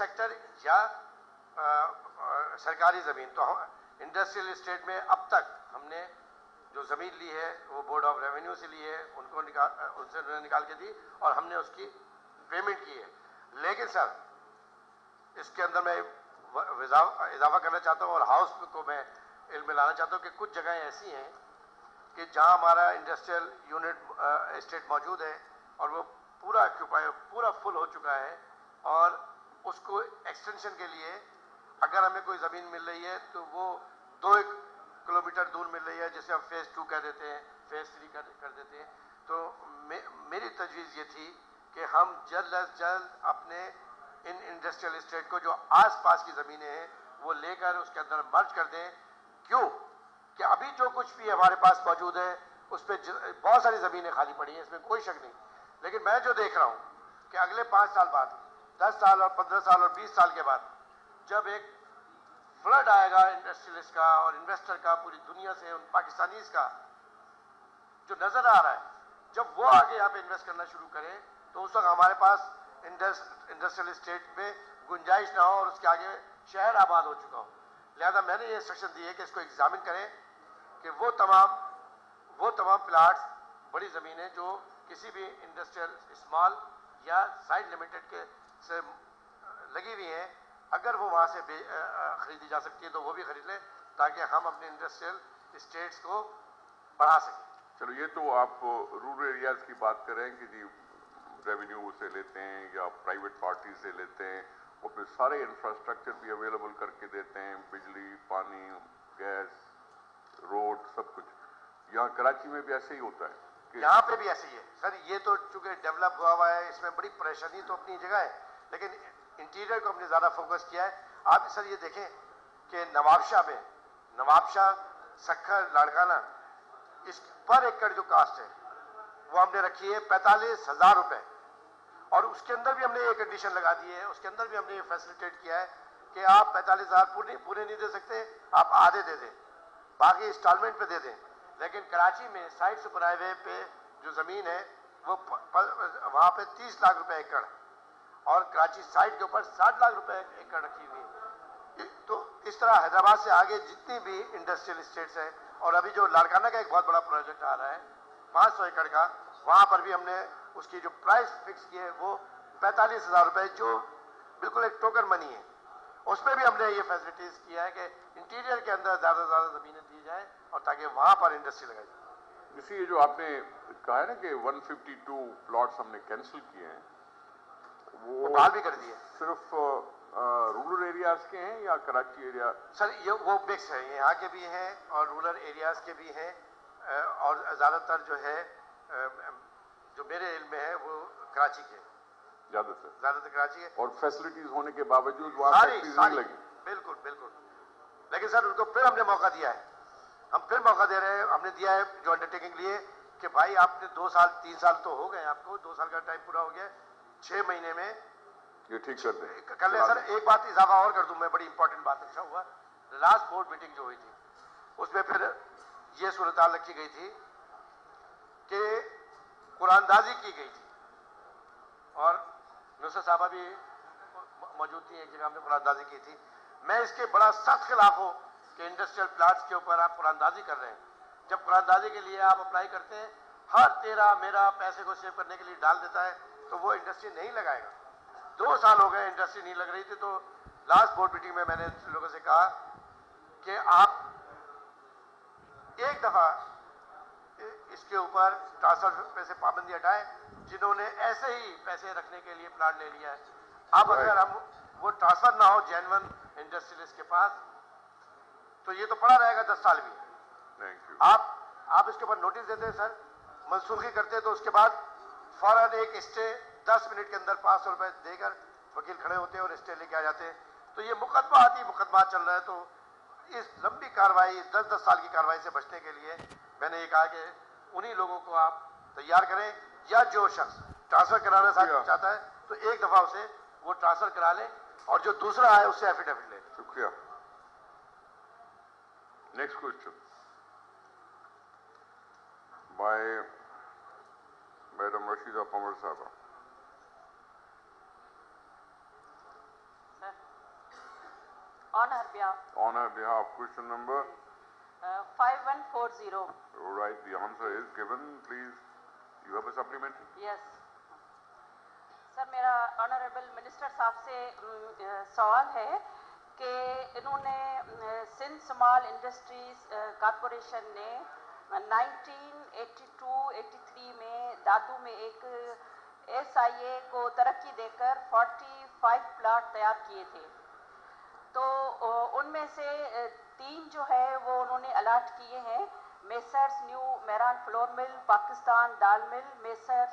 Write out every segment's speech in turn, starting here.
Sector या सरकारी ज़मीन। तो हम इंडस्ट्रियल इस्टेट में अब तक हमने जो ज़मीन ली है वो बोर्ड ऑफ रेवेन्यू से ली है, उनसे निकाल के दी और हमने उसकी पेमेंट की है। लेकिन सर इसके अंदर मैं इजाफा करना चाहता हूँ और हाउस को मैं इल्म में लाना चाहता हूँ कि कुछ जगहें ऐसी हैं कि जहाँ हमारा इंडस्ट्रियल यूनिट एस्टेट मौजूद है और वो पूरा ऑक्यूपाई पूरा फुल हो चुका है और उसको एक्सटेंशन के लिए अगर हमें कोई ज़मीन मिल रही है तो वो 2 किलोमीटर दूर मिल रही है, जिसे हम फेज़ 2 कह देते हैं, फेज़ 3 कर देते हैं। तो मेरी तजवीज़ ये थी कि हम जल्द अज जल्द अपने इन इंडस्ट्रियल इस्टेट को जो आसपास की ज़मीनें हैं वो लेकर उसके अंदर मर्ज कर दें। क्यों कि अभी जो कुछ भी हमारे पास मौजूद है उस पर बहुत सारी ज़मीनें खाली पड़ी हैं, इसमें कोई शक नहीं। लेकिन मैं जो देख रहा हूँ कि अगले 5 साल बाद, 10 साल और 15 साल और 20 साल के बाद जब एक फ्लड आएगा इंडस्ट्रियलिस्ट का और इन्वेस्टर का पूरी दुनिया से, उन पाकिस्तानीज का जो नज़र आ रहा है, जब वो आगे यहाँ पे इन्वेस्ट करना शुरू करें तो उस वक्त हमारे पास इंडस्ट्रियल इस्टेट में गुंजाइश ना हो और उसके आगे शहर आबाद हो चुका हो। लिहाजा मैंने ये इंस्ट्रक्शन दी है कि इसको एग्जामिन करें कि वो तमाम प्लाट्स, बड़ी ज़मीनें जो किसी भी इंडस्ट्रियल स्मॉल या साइड लिमिटेड के से लगी हुई हैं, अगर वो वहाँ से ख़रीदी जा सकती है तो वो भी ख़रीद लें ताकि हम अपने इंडस्ट्रियल स्टेट्स को बढ़ा सकें। चलो, ये तो आप रूरल एरियाज़ की बात कर रहे हैं कि जी रेवेन्यू से लेते हैं या प्राइवेट पार्टी से लेते हैं और फिर सारे इंफ्रास्ट्रक्चर भी अवेलेबल करके देते हैं, बिजली, पानी, गैस, रोड, सब कुछ। यहाँ कराची में भी ऐसे ही होता है कि यहाँ पे भी ऐसे ही है सर। ये तो चूंकि डेवलप हुआ है, इसमें बड़ी परेशानी तो अपनी जगह है, लेकिन इंटीरियर को हमने ज़्यादा फोकस किया है। आप सर ये देखें कि नवाबशाह, सखर, लाड़काना, इस पर एकड़ जो कास्ट है वो हमने रखी है 45,000 रुपये और उसके अंदर भी हमने एक कंडीशन लगा दी है, उसके अंदर भी हमने ये फैसिलिटेट किया है कि आप 45,000 पूरे नहीं दे सकते, आप आधे दे दें, बाकी इंस्टॉलमेंट पे दे दें। लेकिन कराची में साइड सुपर हाईवे पे जो ज़मीन है वो वहाँ पे 30 लाख रुपए एकड़ और कराची साइड के ऊपर 60 लाख रुपए एकड़ रखी हुई है। तो इस तरह हैदराबाद से आगे जितनी भी इंडस्ट्रियल स्टेट्स हैं और अभी जो लाड़काना का एक बहुत बड़ा प्रोजेक्ट आ रहा है 500 एकड़ का, वहाँ पर भी हमने उसकी जो प्राइस फिक्स की है वो 45,000 रुपये, जो बिल्कुल एक टोकन मनी है। उसमें भी हमने ये फैसिलिटीज किया है कि इंटीरियर के अंदर ज़्यादा से ज़्यादा ज़मीनें दी जाए और ताकि वहाँ पर इंडस्ट्री लगाई जाए। इसी ये जो आपने कहा है ना कि 152 प्लॉट्स हमने कैंसिल किए हैं, वो बहाल भी कर दिए। सिर्फ रूरल एरियाज के हैं या कराची एरिया? सर ये वो मिक्स है, यहाँ के भी हैं और रूरल एरियाज के भी हैं और ज़्यादातर जो है जो मेरे इल्म में है वो कराची के, ज़्यादातर कराची है। और फैसिलिटीज होने के बावजूद वहाँ फैक्ट्रीज नहीं लगी। बिल्कुल बिल्कुल। लेकिन सर उनको फिर हमने मौका दिया है, हम फिर मौका दे रहे हैं। हमने दिया है जो अंडरटेकिंग लिए कि भाई आपने 2 साल 3 साल तो हो गए, आपको 2 साल का टाइम पूरा हो गया, 6 महीने में ये ठीक कर ले। सर एक बात इजाफा और कर दूं मैं, बड़ी इंपॉर्टेंट बात अच्छा हुआ, लास्ट बोर्ड मीटिंग जो हुई थी उसमें फिर ये सूरत हाल रखी गई थी कि कुरानदाजी की गई थी और नुसरत साहबा भी मौजूद थी, एक जगह हमने कुरानदाजी की थी। मैं इसके बड़ा सख्त खिलाफ हूं कि इंडस्ट्रियल प्लाट्स के ऊपर आप कुरानदाजी कर रहे हैं। जब कुरानदाजी के लिए आप अप्लाई करते हैं, हर तेरा मेरा पैसे को सेव करने के लिए डाल देता है तो वो इंडस्ट्री नहीं लगाएगा। 2 साल हो गए इंडस्ट्री नहीं लग रही थी, तो लास्ट बोर्ड मीटिंग में मैंने लोगों से कहा कि आप एक दफा इसके ऊपर ट्रांसफर पे से पाबंदी हटाएं, जिन्होंने ऐसे ही पैसे रखने के लिए प्लाट ले लिया है। अब अगर हम वो ट्रांसफर ना हो जेन्युइन इंडस्ट्रियलिस्ट के पास तो ये तो पड़ा रहेगा 10 साल भी। आप इसके ऊपर नोटिस देते हैं सर, मनसूखी करते हैं तो उसके बाद फौरन एक स्टे 10 मिनट के अंदर 500 रुपए देकर वकील खड़े होते हैं और स्टे लेके आ जाते हैं। तो ये मुकदमा चल रहा है। तो इस लंबी कार्रवाई 10-10 साल की कार्रवाई से बचने के लिए मैंने ये कहा कि उन्हीं लोगों को आप तैयार करें, या जो शख्स ट्रांसफर कराना चाहता है तो एक दफा उसे वो ट्रांसफर करा ले और जो दूसरा है उससे एफिडेविट ले। शुक्रिया। Next question by madam Rashida Panwar साहबा। On her behalf. On her behalf, question number? 5140. All right, the answer is given. Please, you have a supplementary? Yes. Sir मेरा ऑनरेबल मिनिस्टर साहब से सवाल है कि इन्होंने सिंध स्मॉल इंडस्ट्रीज कॉरपोरेशन ने 1982-83 में दादू में एक SIA को तरक्की देकर 45 प्लाट तैयार किए थे। तो उनमें से 3 जो है वो उन्होंने अलाट किए हैं, मेसर्स न्यू मेरान फ्लोर मिल, पाकिस्तान दाल मिल, मेसर्स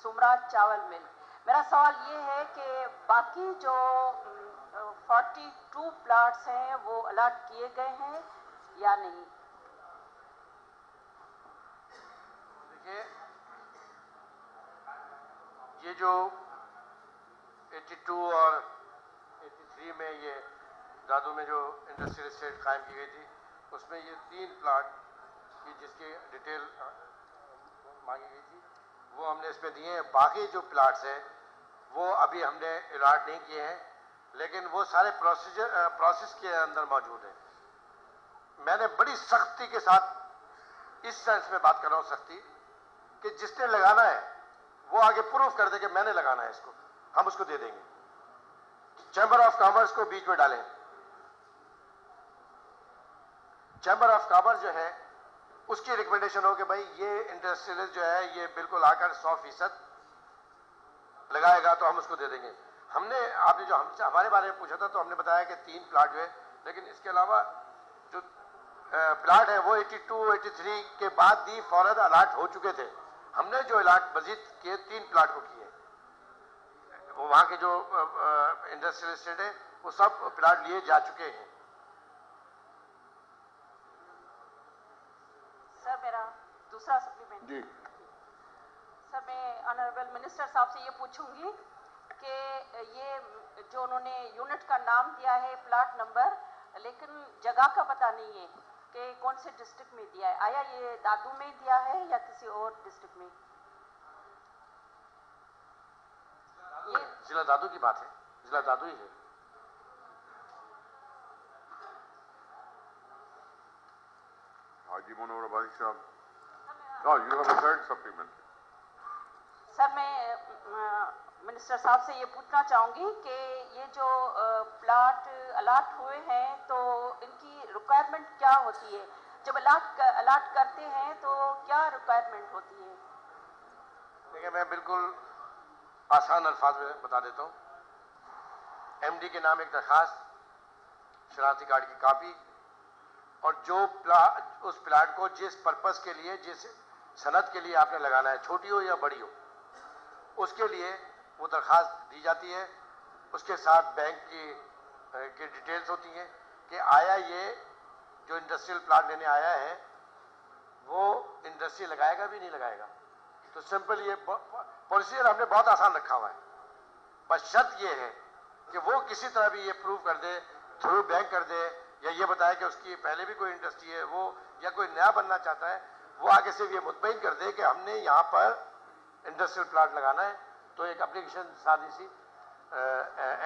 सुमराज चावल मिल। मेरा सवाल ये है कि बाकी जो 42 प्लाट्स हैं वो अलाट किए गए हैं या नहीं? देखिए, ये जो 82 और 83 में ये दादू में जो इंडस्ट्रियल एस्टेट कायम की गई थी, उसमें ये 3 प्लाट की जिसकी डिटेल मांगी गई थी वो हमने इसमें दिए हैं। बाकी जो प्लाट्स हैं वो अभी हमने अलाट नहीं किए हैं, लेकिन वो सारे प्रोसेस के अंदर मौजूद हैं। मैंने बड़ी सख्ती के साथ इस सेंस में बात कर रहा हूँ, सख्ती कि जिसने लगाना है वो आगे प्रूफ कर दे कि मैंने लगाना है इसको, हम उसको दे देंगे। चैम्बर ऑफ कॉमर्स को बीच में डालें। चैम्बर ऑफ कॉमर्स जो है उसकी रिकमेंडेशन हो कि भाई ये इंडस्ट्रियलिस्ट जो है ये बिल्कुल आकर 100% लगाएगा तो हम उसको दे देंगे। हमने, आपने जो हमसे हमारे बारे में पूछा था तो हमने बताया कि 3 प्लाट जो है, लेकिन इसके अलावा जो प्लाट है वो 82-83 के बाद भी फौरन अलाट हो चुके थे। हमने जो अलाट मजीद किए 3 प्लाट को किए, वो वहाँ के जो इंडस्ट्रियल एस्टेट है वो सब प्लाट लिए जा चुके हैं। सर मेरा दूसरा सप्लीमेंट जी। सर मैं ऑनरेबल मिनिस्टर साहब से ये पूछूंगी कि ये जो उन्होंने यूनिट का नाम दिया है, प्लाट नंबर, लेकिन जगह का पता नहीं है कि कौन से डिस्ट्रिक्ट में दिया है। आया ये दादू में दिया है या किसी और डिस्ट्रिक्ट में? ये जिला दादू की बात है, जिला दादू ही है। Haji Munawar Bhai Sahab. Oh, you have a third supplementary. Sir मैं मिनिस्टर साहब से ये पूछना चाहूँगी कि ये जो प्लाट अलाट हुए हैं तो इनकी रिक्वायरमेंट क्या होती है? जब अलाट करते हैं तो क्या रिक्वायरमेंट होती है? देखिए, मैं बिल्कुल आसान अल्फाज में बता देता हूँ। MD के नाम एक दरखास्त, शनाख्ती कार्ड की कापी, और जो उस प्लाट को जिस पर्पस के लिए, जिस सनद के लिए आपने लगाना है, छोटी हो या बड़ी हो, उसके लिए वो दरखास्त दी जाती है। उसके साथ बैंक की डिटेल्स होती हैं कि आया ये जो इंडस्ट्रियल प्लाट लेने आया है वो इंडस्ट्री लगाएगा भी नहीं लगाएगा। तो सिंपल ये प्रोसीजर हमने बहुत आसान रखा हुआ है। बस शर्त ये है कि वो किसी तरह भी ये प्रूव कर दे, थ्रू बैंक कर दे, या ये बताए कि उसकी पहले भी कोई इंडस्ट्री है वो, या कोई नया बनना चाहता है, वो आगे से ये मुतमईन कर दे कि हमने यहाँ पर इंडस्ट्रियल प्लाट लगाना है। तो एक एप्लीकेशन सादी सी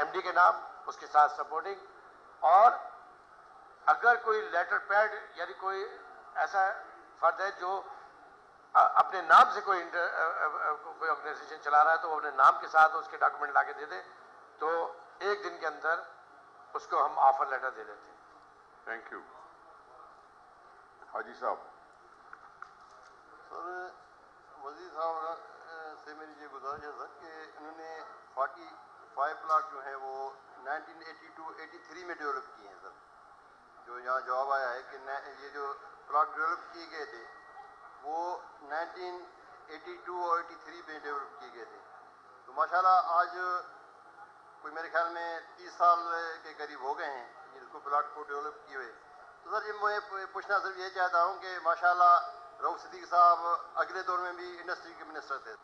MD के नाम, उसके साथ सपोर्टिंग, और अगर कोई लेटर पैड यानी कोई ऐसा फर्द है जो अपने नाम से कोई ऑर्गेनाइजेशन चला रहा है तो वो अपने नाम के साथ उसके डॉक्यूमेंट ला के दे दे, तो 1 दिन के अंदर उसको हम ऑफर लेटर दे देते हैं। Thank you. हाजी साहब। सर वज़ीर साहब से मेरी ये गुजारिश है सर कि इन्होंने 45 प्लाट जो हैं वो 1982-83 में डेवलप किए हैं सर। जो यहाँ जवाब आया है कि ये जो प्लाट डेवलप किए गए थे वो 1982 और 83 में डेवलप किए गए थे। तो माशाल्लाह आज कोई मेरे ख्याल में 30 साल के करीब हो गए हैं जिसको प्लाट को डेवलप किए हुए। तो सर ये मैं पूछना सिर्फ ये चाहता हूँ कि माशाल्लाह रऊफ सिद्दीकी साहब अगले दौर में भी इंडस्ट्री के मिनिस्टर थे।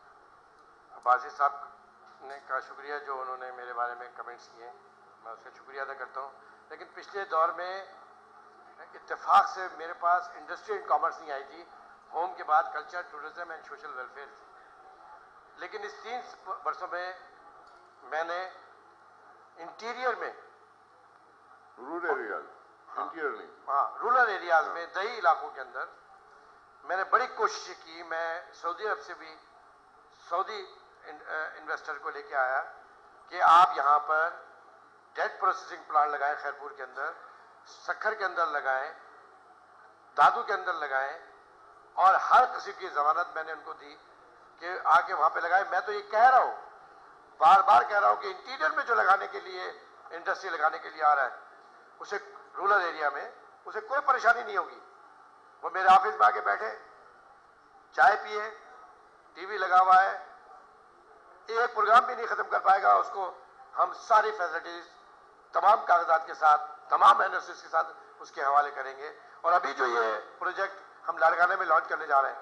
बाजी साहब ने का शुक्रिया जो उन्होंने मेरे बारे में कमेंट्स किए, मैं उसका शुक्रिया अदा करता हूँ। लेकिन पिछले दौर में इत्तेफाक से मेरे पास इंडस्ट्री एंड कॉमर्स नहीं आई थी, होम के बाद culture, tourism and social welfare थी। लेकिन इस 3 वर्षों में मैंने इंटीरियर में रूरल एरियाज, इंटीरियर नहीं। हाँ, रूरल एरियाज में, दही इलाकों के अंदर मैंने बड़ी कोशिश की। मैं सऊदी अरब से भी सऊदी इन्वेस्टर को लेके आया कि आप यहाँ पर डेट प्रोसेसिंग प्लांट लगाएं, खैरपुर के अंदर, सक्खर के अंदर लगाएं, दादू के अंदर लगाएं, और हर किस्म की जमानत मैंने उनको दी कि आके वहां पे लगाएं। मैं तो ये कह रहा हूँ, बार बार कह रहा हूँ कि इंटीरियर में जो लगाने के लिए, इंडस्ट्री लगाने के लिए आ रहा है, उसे रूरल एरिया में उसे कोई परेशानी नहीं होगी। वो मेरे ऑफिस में आके बैठे, चाय पिए, टीवी लगा हुआ है, एक प्रोग्राम भी नहीं खत्म कर पाएगा, उसको हम सारी फैसिलिटीज तमाम कागजात के साथ, तमाम एनओसीज के साथ उसके हवाले करेंगे। और अभी जो ये प्रोजेक्ट हम लाड़काना में लॉन्च करने जा रहे हैं,